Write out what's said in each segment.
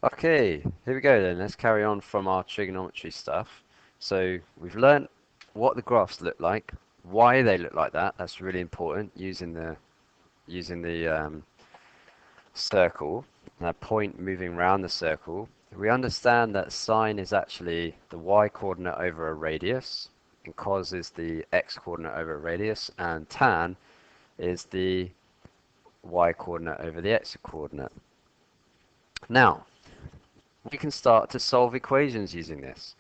Okay, here we go then. Let's carry on from our trigonometry stuff. So we've learnt what the graphs look like, why they look like that. That's really important using the circle, a point moving around the circle. We understand that sine is actually the y coordinate over a radius, and cos is the x coordinate over a radius, and tan is the y coordinate over the x coordinate. Now, we can start to solve equations using this.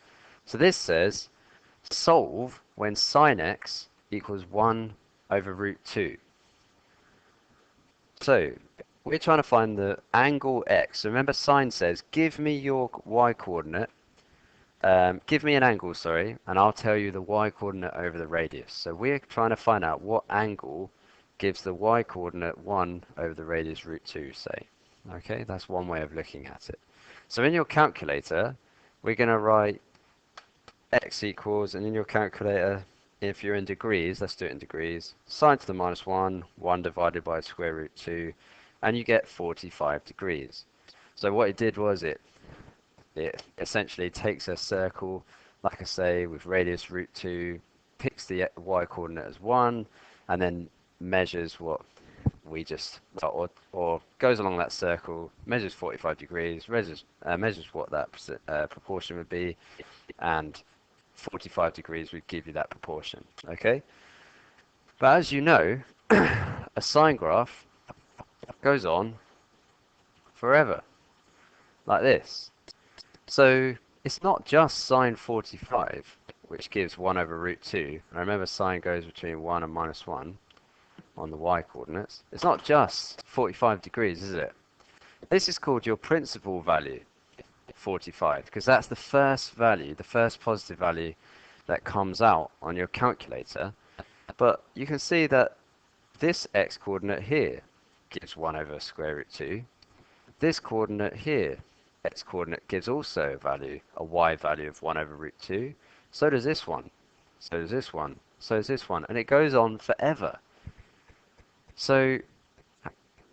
So this says solve when sine x equals 1 over root 2. So we're trying to find the angle x. So remember sine says give me your y coordinate, give me an angle, sorry, and I'll tell you the y coordinate over the radius. So we're trying to find out what angle gives the y coordinate 1 over the radius root 2, say. Okay, that's one way of looking at it. So in your calculator, we're going to write x equals, and in your calculator, if you're in degrees, let's do it in degrees, sine to the minus 1, 1 divided by square root 2, and you get 45 degrees. So what it did was it essentially takes a circle, like I say, with radius root 2, picks the y coordinate as 1, and then measures what we just, or goes along that circle, measures 45 degrees, measures what that proportion would be, and 45 degrees would give you that proportion. Okay? But as you know, a sine graph goes on forever, like this. So it's not just sine 45, which gives 1 over root 2. And remember, sine goes between 1 and minus 1 on the y coordinates. It's not just 45 degrees, is it? This is called your principal value, 45, because that's the first value, the first positive value that comes out on your calculator. But you can see that this x coordinate here gives 1 over square root 2. This coordinate here, x coordinate, gives also a value, a y value of 1 over root 2. So does this one. So does this one. So does this one. And it goes on forever. So,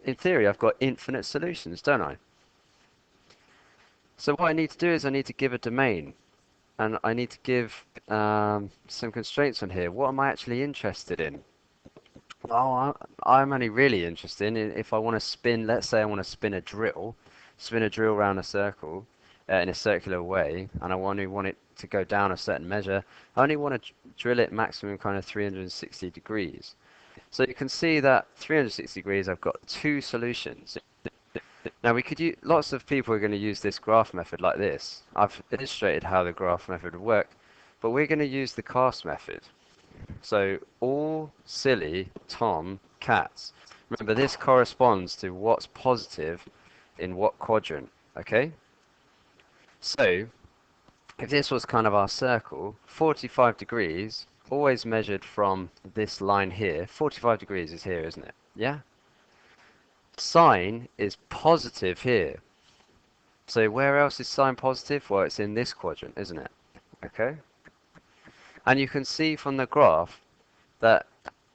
in theory, I've got infinite solutions, don't I? So what I need to do is I need to give a domain. And I need to give some constraints on here. What am I actually interested in? Well, I'm only really interested in if I want to spin, let's say I want to spin a drill around a circle in a circular way, and I only want it to go down a certain measure. I only want to drill it maximum kind of 360 degrees. So you can see that 360 degrees, I've got two solutions. Now we could use, lots of people are going to use this graph method like this. I've illustrated how the graph method would work, but we're going to use the cast method. So all silly Tom cats. Remember, this corresponds to what's positive in what quadrant, okay? So if this was kind of our circle, 45 degrees, always measured from this line here. 45 degrees is here, isn't it? Yeah? Sine is positive here. So where else is sine positive? Well, it's in this quadrant, isn't it? Okay? And you can see from the graph that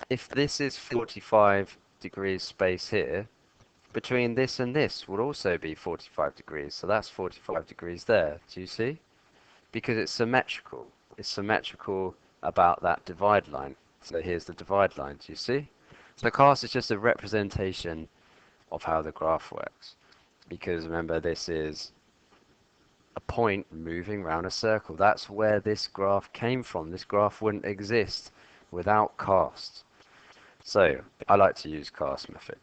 if this is 45 degrees space here, between this and this would also be 45 degrees. So that's 45 degrees there. Do you see? Because it's symmetrical. It's symmetrical about that divide line. So here's the divide line. Do you see? So the cast is just a representation of how the graph works. Because remember, this is a point moving around a circle. That's where this graph came from. This graph wouldn't exist without cast. So I like to use cast method.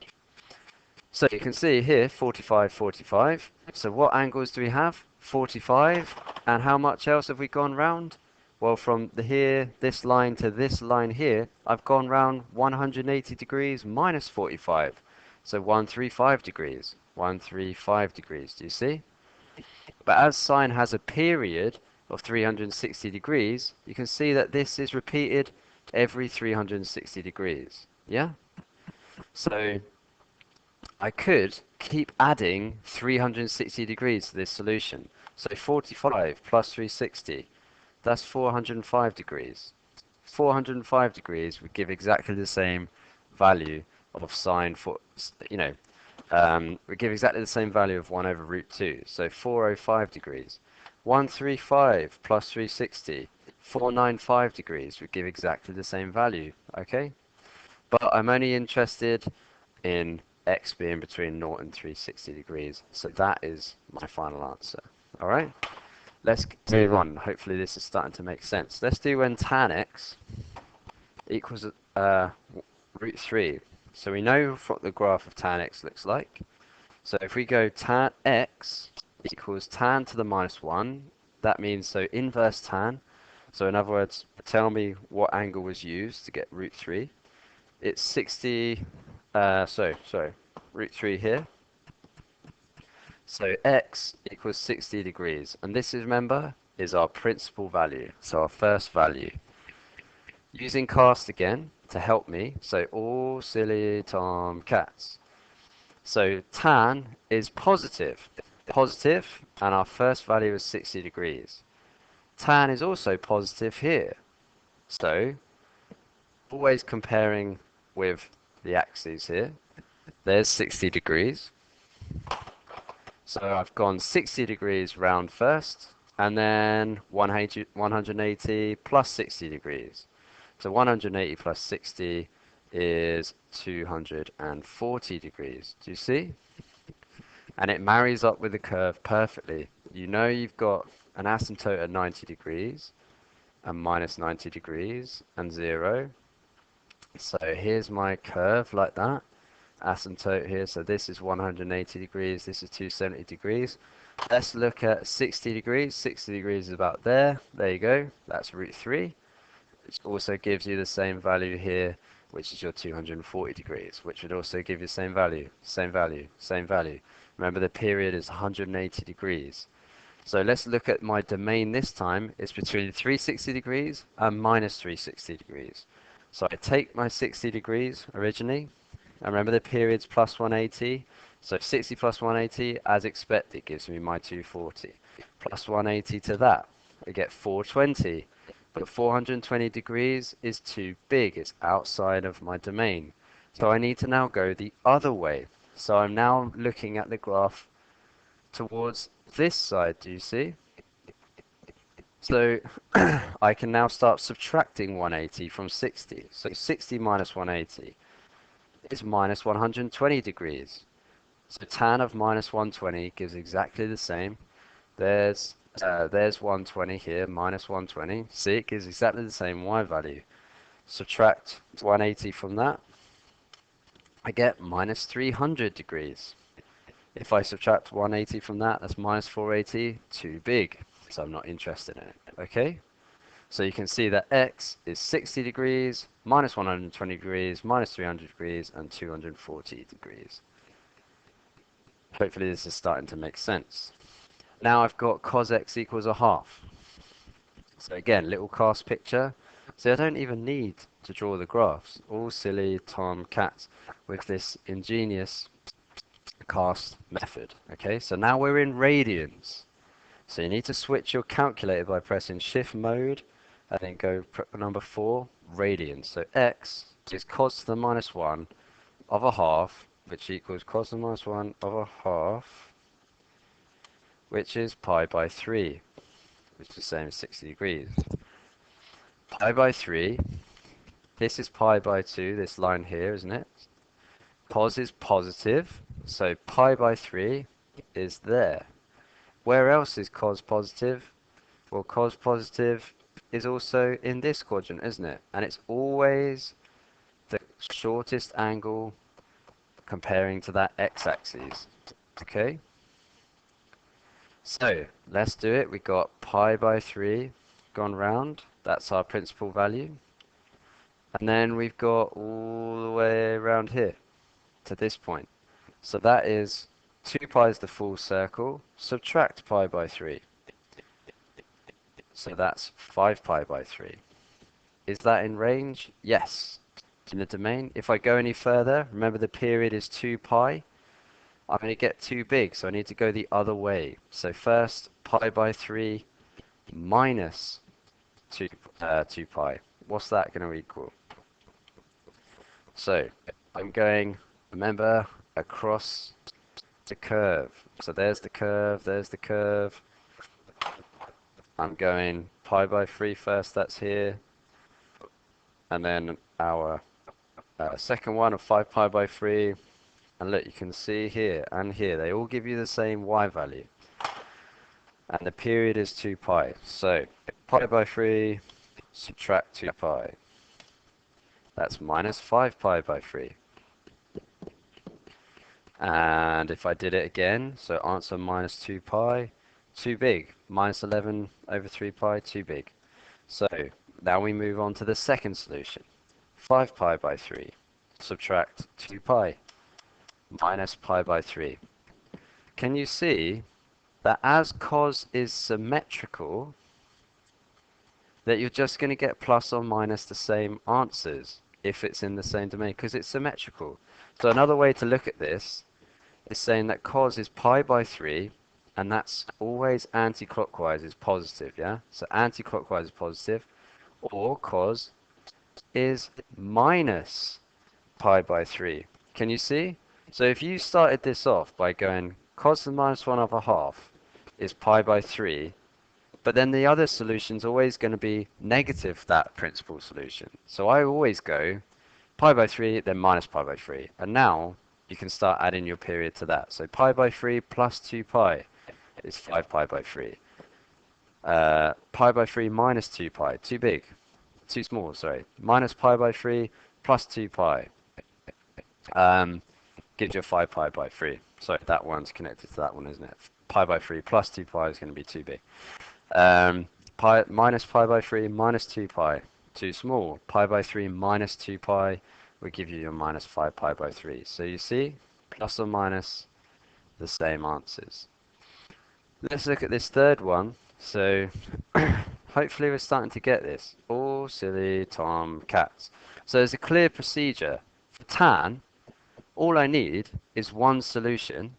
So you can see here 45, 45. So what angles do we have? 45. And how much else have we gone round? Well, from this line to this line here, I've gone round 180 degrees minus 45. So 135 degrees. 135 degrees, do you see? But as sine has a period of 360 degrees, you can see that this is repeated every 360 degrees. Yeah? So I could keep adding 360 degrees to this solution. So 45 plus 360, that's 405 degrees. 405 degrees would give exactly the same value of sine for, We give exactly the same value of 1 over root 2. So 405 degrees. 135 plus 360. 495 degrees would give exactly the same value. Okay? But I'm only interested in x being between 0 and 360 degrees. So that is my final answer. Alright? Let's move on. Hopefully this is starting to make sense. Let's do when tan x equals root 3. So we know what the graph of tan x looks like. So if we go tan x equals tan to the minus 1, that means so inverse tan. So in other words, tell me what angle was used to get root 3. It's 60, sorry, root 3 here. So x equals 60 degrees. And this is, remember, is our principal value. So our first value. Using cast again to help me. So all silly tom cats. So tan is positive, and our first value is 60 degrees. Tan is also positive here. So always comparing with the axes here. There's 60 degrees. So I've gone 60 degrees round first, and then 180 plus 60 degrees. So 180 plus 60 is 240 degrees. Do you see? And it marries up with the curve perfectly. You know you've got an asymptote at 90 degrees, and minus 90 degrees, and 0. So here's my curve like that. Asymptote here, so this is 180 degrees, this is 270 degrees. Let's look at 60 degrees. 60 degrees is about there. There you go. That's root 3. Which also gives you the same value here, which is your 240 degrees, which would also give you the same value, same value, same value. Remember the period is 180 degrees. So let's look at my domain this time. It's between 360 degrees and minus 360 degrees. So I take my 60 degrees originally, and remember the period's plus 180. So 60 plus 180, as expected, gives me my 240. Plus 180 to that, I get 420. But 420 degrees is too big. It's outside of my domain. So I need to now go the other way. So I'm now looking at the graph towards this side, do you see? So I can now start subtracting 180 from 60. So 60 minus 180 is minus 120 degrees. So tan of minus 120 gives exactly the same. There's 120 here, minus 120. See, it gives exactly the same y value. Subtract 180 from that, I get minus 300 degrees. If I subtract 180 from that, that's minus 480, too big, so I'm not interested in it, okay? So you can see that x is 60 degrees, minus 120 degrees, minus 300 degrees, and 240 degrees. Hopefully this is starting to make sense. Now I've got cos x equals a half. So again, little cast picture. So I don't even need to draw the graphs. All silly tom cats with this ingenious cast method. Okay, so now we're in radians. So you need to switch your calculator by pressing shift mode and then go number 4, radians. So x is cos to the minus 1 of a half, which equals cos to the minus 1 of a half, which is pi by 3, which is the same as 60 degrees. Pi by 3, this is pi by 2, this line here, isn't it? Cos is positive, so pi by 3 is there. Where else is cos positive? Well, cos positive is also in this quadrant, isn't it? And it's always the shortest angle comparing to that x-axis. Okay? So, let's do it. We got pi by 3 gone round. That's our principal value. And then we've got all the way around here to this point. So that is 2 pi is the full circle. Subtract pi by 3. So that's 5 pi by 3. Is that in range? Yes. In the domain. If I go any further, remember the period is 2 pi. I'm going to get too big, so I need to go the other way. So first, pi by 3 minus 2 pi. What's that going to equal? So I'm going, remember, across the curve. So there's the curve, there's the curve. I'm going pi by 3 first, that's here. And then our second one of 5 pi by 3. And look, you can see here and here, they all give you the same y value. And the period is 2 pi. So pi by 3, subtract 2 pi. That's minus 5 pi by 3. And if I did it again, so answer minus 2 pi, too big. Minus 11 over 3 pi, too big. So now we move on to the second solution. 5 pi by 3, subtract 2 pi, minus pi by 3. Can you see that as cos is symmetrical, that you're just going to get plus or minus the same answers if it's in the same domain, because it's symmetrical. So another way to look at this is saying that cos is pi by 3, and that's always anti-clockwise is positive, yeah? So anti-clockwise is positive, or cos is minus pi by 3. Can you see? So if you started this off by going cos to the minus 1 over half is pi by 3, but then the other solution's always going to be negative that principal solution. So I always go pi by 3, then minus pi by 3. And now you can start adding your period to that. So pi by 3 plus 2 pi is 5 pi by 3. Pi by 3 minus 2 pi, too big, too small, sorry. Minus pi by 3 plus 2 pi gives you a 5 pi by 3. Sorry, that one's connected to that one, isn't it? Pi by 3 plus 2 pi is going to be too big. Minus pi by 3 minus 2 pi, too small. Pi by 3 minus 2 pi will give you your minus 5 pi by 3. So you see, plus or minus the same answers. Let's look at this third one. So hopefully we're starting to get this. Oh, silly Tom cats. So there's a clear procedure. For tan, all I need is one solution.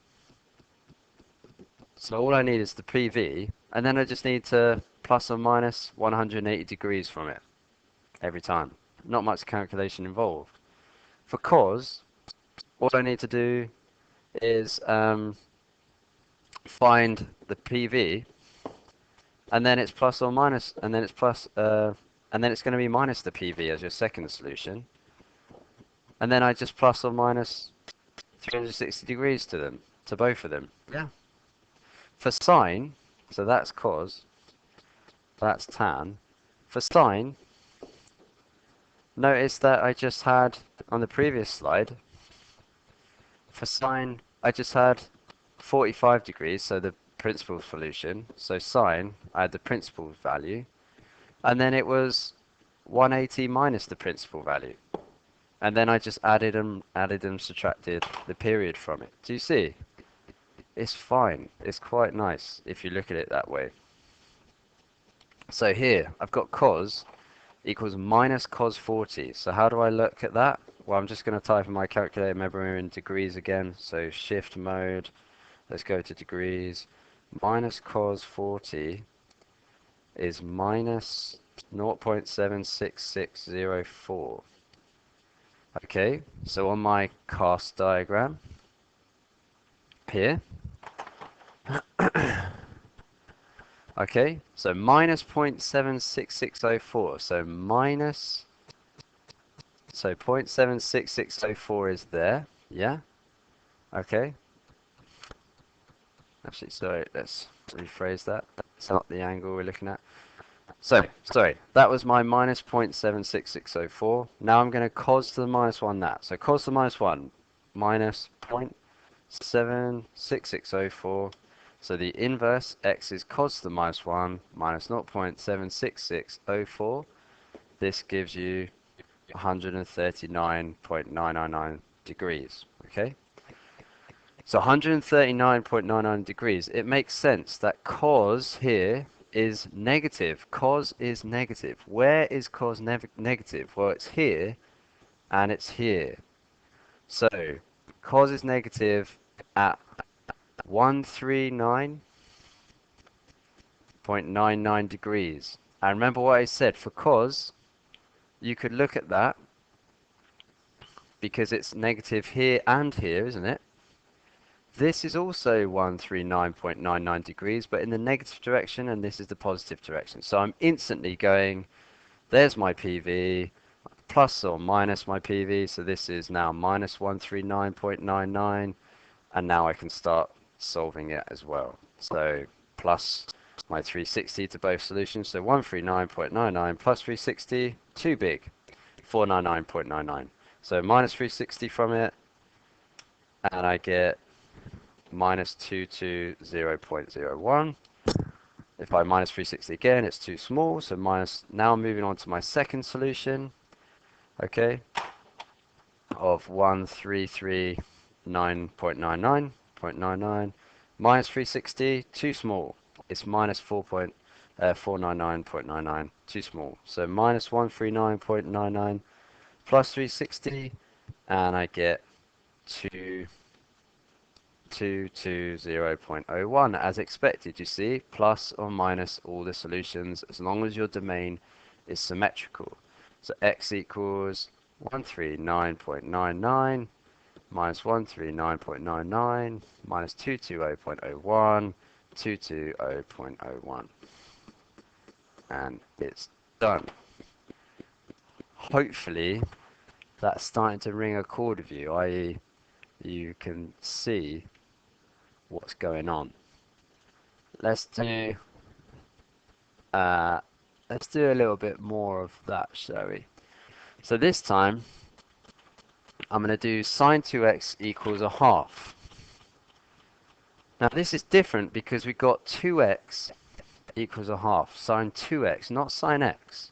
So all I need is the PV, and then I just need to plus or minus 180 degrees from it every time. Not much calculation involved. For cos, all I need to do is find the PV, and then it's plus or minus, and then it's plus, and then it's going to be minus the PV as your second solution. And then I just plus or minus 360 degrees to them, to both of them. Yeah. For sine, so that's cos, that's tan. For sine, notice that I just had, on the previous slide, for sine, I just had 45 degrees, so the principal solution. So sine, I had the principal value. And then it was 180 minus the principal value. And then I just added them, subtracted the period from it. Do you see? It's fine. It's quite nice if you look at it that way. So here, I've got cos equals minus cos 40. So how do I look at that? Well, I'm just going to type in my calculator. Remember, we're in degrees again. So shift mode. Let's go to degrees. Minus cos 40 is minus 0.76604. Okay, so on my cast diagram here, okay, so minus 0.76604, so 0.76604 is there, yeah, okay, actually, sorry, let's rephrase that, that's not the angle we're looking at. So, sorry, that was my minus 0.76604. Now I'm going to cos to the minus 1 that. So cos to the minus 1, minus 0.76604. So the inverse, x is cos to the minus 1, minus 0.76604. This gives you 139.999 degrees, okay? So 139.99 degrees. It makes sense that cos here is negative. Cos is negative. Where is cos negative? Well, it's here and it's here. So cos is negative at 139.99 degrees. And remember what I said, for cos, you could look at that because it's negative here and here, isn't it? This is also 139.99 degrees, but in the negative direction, and this is the positive direction. So I'm instantly going, there's my PV, plus or minus my PV, so this is now minus 139.99, and now I can start solving it as well. So plus my 360 to both solutions, so 139.99 plus 360, too big, 499.99. So minus 360 from it, and I get minus 220.01. If I minus 360 again, it's too small, so minus, now moving on to my second solution, okay, of 133.99, minus 360, too small. It's minus 4.499.99, too small. So minus 139.99 plus 360, and I get 220.01 as expected, you see, plus or minus all the solutions as long as your domain is symmetrical. So x equals 139.99 minus 139.99 minus 220.01, 220.01, and it's done. Hopefully that's starting to ring a chord with you, i.e. you can see what's going on. Let's do a little bit more of that, shall we? So this time I'm going to do sine 2x equals a half. Now this is different because we got 2x equals a half, sine 2x, not sine x.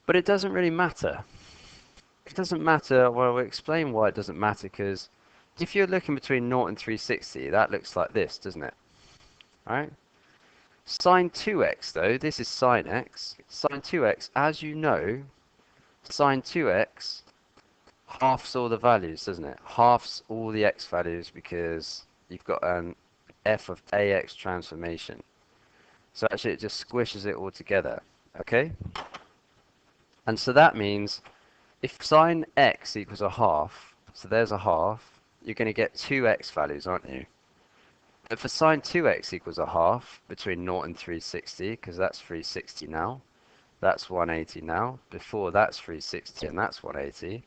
But it doesn't really matter. It doesn't matter, well, we'll explain why it doesn't matter, because if you're looking between 0 and 360, that looks like this, doesn't it? Alright? Sine 2x though, this is sine x. Sine 2x, as you know, sine 2x halves all the values, doesn't it? Halves all the x values because you've got an f of ax transformation. So actually it just squishes it all together, okay? And so that means if sine x equals a half, so there's a half, you're going to get 2x values, aren't you? But for sine 2x equals a half, between 0 and 360, because that's 360 now, that's 180 now, before that's 360 and that's 180,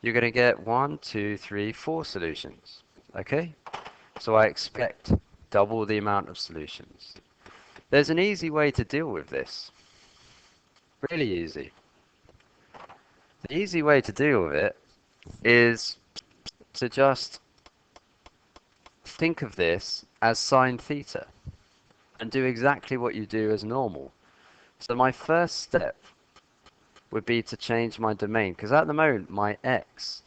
you're going to get 1, 2, 3, 4 solutions, okay? So I expect double the amount of solutions. There's an easy way to deal with this, really easy. The easy way to deal with it is to just think of this as sine theta and do exactly what you do as normal. So my first step would be to change my domain, because at the moment my x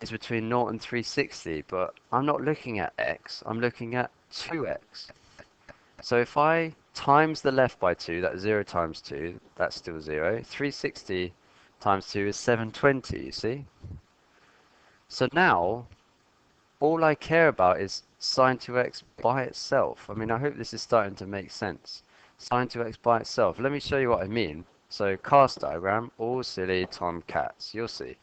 is between 0 and 360, but I'm not looking at x, I'm looking at 2x. So if I times the left by 2, that's 0 times 2, that's still 0. 360 times 2 is 720, you see? So now, all I care about is sine 2x by itself. I mean, I hope this is starting to make sense. Sine 2x by itself. Let me show you what I mean. So, cast diagram, all silly tomcats, you'll see.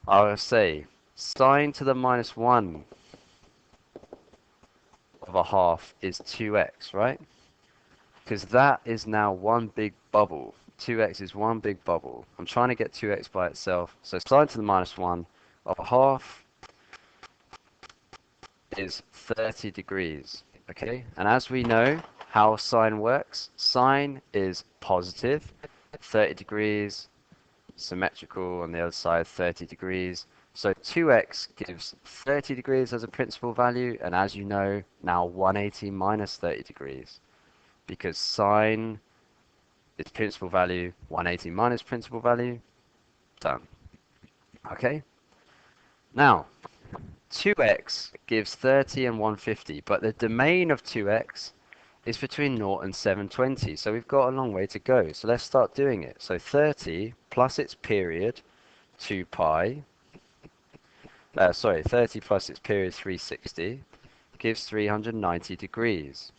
I'll say sine to the minus 1 of a half is 2x, right? Because that is now one big bubble. 2x is one big bubble. I'm trying to get 2x by itself. So sine to the minus 1 of a half is 30 degrees. Okay? And as we know how sine works, sine is positive, 30 degrees, symmetrical on the other side, 30 degrees. So 2x gives 30 degrees as a principal value, and as you know, now 180 minus 30 degrees. Because sine is principal value, 180 minus principal value, done. Okay? Now, 2x gives 30 and 150, but the domain of 2x is between 0 and 720, so we've got a long way to go. So let's start doing it. So 30 plus its period, 2 pi, 30 plus its period, 360, gives 390 degrees.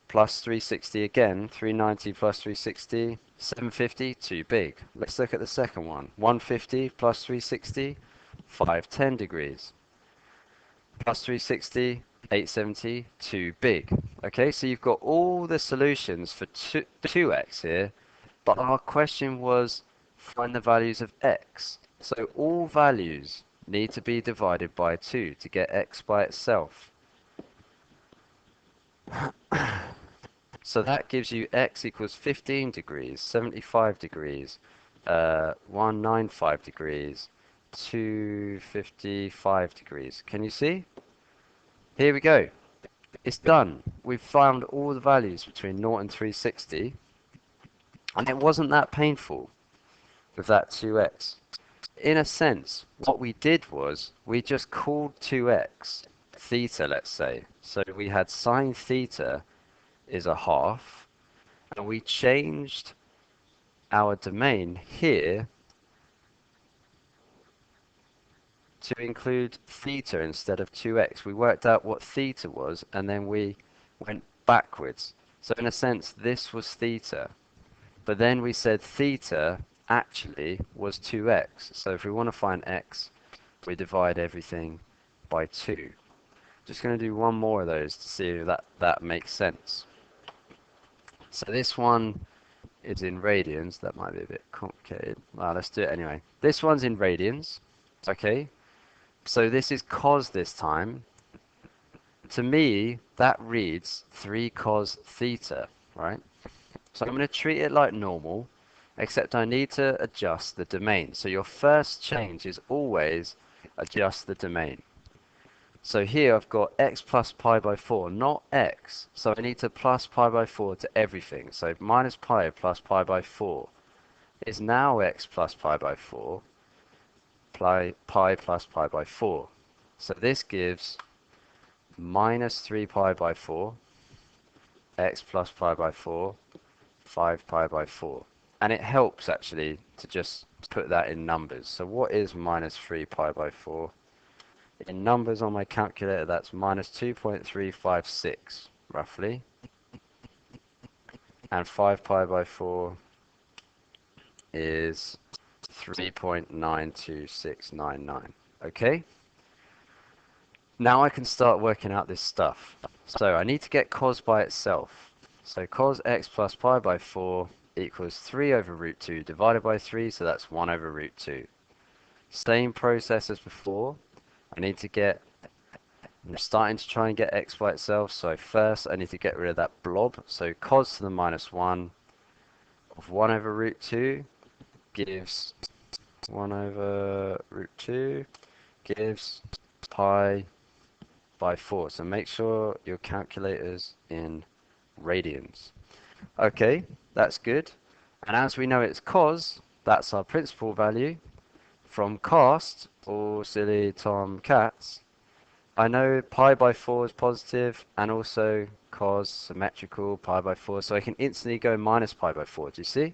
Plus 360 again, 390 plus 360, 750, too big. Let's look at the second one. 150 plus 360, 510 degrees. Plus 360, 870, too big. Okay, so you've got all the solutions for 2x here, but our question was find the values of x. So all values need to be divided by 2 to get x by itself. So that gives you x equals 15 degrees, 75 degrees, 195 degrees, 255 degrees. Can you see? Here we go. It's done. We've found all the values between 0 and 360, and it wasn't that painful with that 2x. In a sense, what we did was we just called 2x theta, let's say. So we had sine theta is a half, and we changed our domain here to include theta instead of 2x. We worked out what theta was, and then we went backwards. So in a sense, this was theta. But then we said theta actually was 2x. So if we want to find x, we divide everything by 2. Just going to do one more of those to see if that makes sense. So this one is in radians. That might be a bit complicated. Well, let's do it anyway. This one's in radians. Okay. So this is cos this time. To me, that reads 3 cos theta, right? So I'm going to treat it like normal, except I need to adjust the domain. So your first change is always adjust the domain. So here I've got x plus pi by 4, not x. So I need to plus pi by 4 to everything. So minus pi plus pi by 4 is now x plus pi by 4, pi plus pi by 4. So this gives minus 3 pi by 4, x plus pi by 4, 5 pi by 4. And it helps actually to just put that in numbers. So what is minus 3 pi by 4? In numbers on my calculator, that's minus 2.356, roughly. And 5 pi by 4 is 3.92699. Okay? Now I can start working out this stuff. So I need to get cos by itself. So cos x plus pi by 4 equals 3 over root 2 divided by 3, so that's 1 over root 2. Same process as before. I'm starting to try and get x by itself, so first I need to get rid of that blob. So cos to the minus 1 of 1 over root 2 gives 1 over root 2 gives pi by 4. So make sure your calculator's in radians. Okay, that's good. And as we know it's cos, that's our principal value. From cast, or silly Tom Cats, I know pi by 4 is positive, and also cos symmetrical pi by 4, so I can instantly go minus pi by 4. Do you see?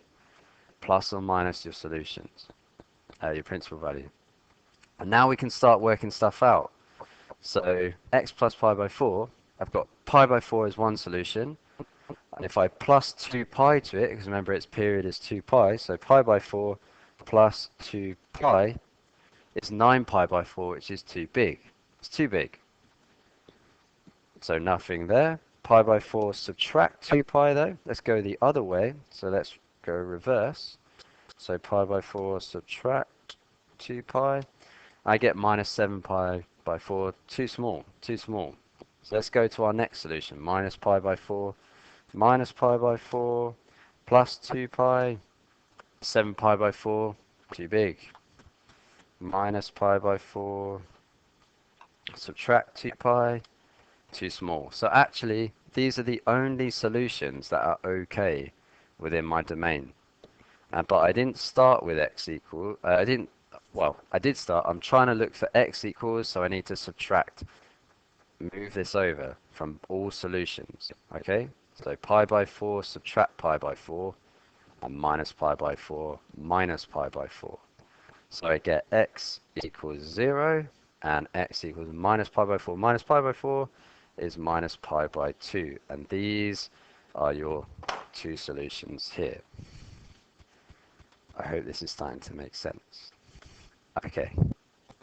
Plus or minus your solutions, your principal value. And now we can start working stuff out. So x plus pi by 4, I've got pi by 4 as one solution, and if I plus 2 pi to it, because remember its period is 2 pi, so pi by 4 plus 2 pi is 9 pi by 4, which is too big. It's too big. So nothing there. Pi by 4 subtract 2 pi though. Let's go the other way. So let's go reverse. So pi by 4 subtract 2 pi. I get minus 7 pi by 4. Too small. Too small. So let's go to our next solution. Minus pi by 4. Minus pi by 4. Plus 2 pi. 7 pi by 4. Too big. Minus pi by 4. Subtract 2 pi. Too small. So actually, these are the only solutions that are okay within my domain. But I didn't start with x equal. I did start. I'm trying to look for x equals, so I need to subtract. Move this over from all solutions. Okay? So pi by 4, subtract pi by 4, and minus pi by 4, minus pi by 4. So I get x equals 0, and x equals minus pi by 4. Minus pi by 4 is minus pi by 2. And these are your two solutions here. I hope this is starting to make sense. Okay.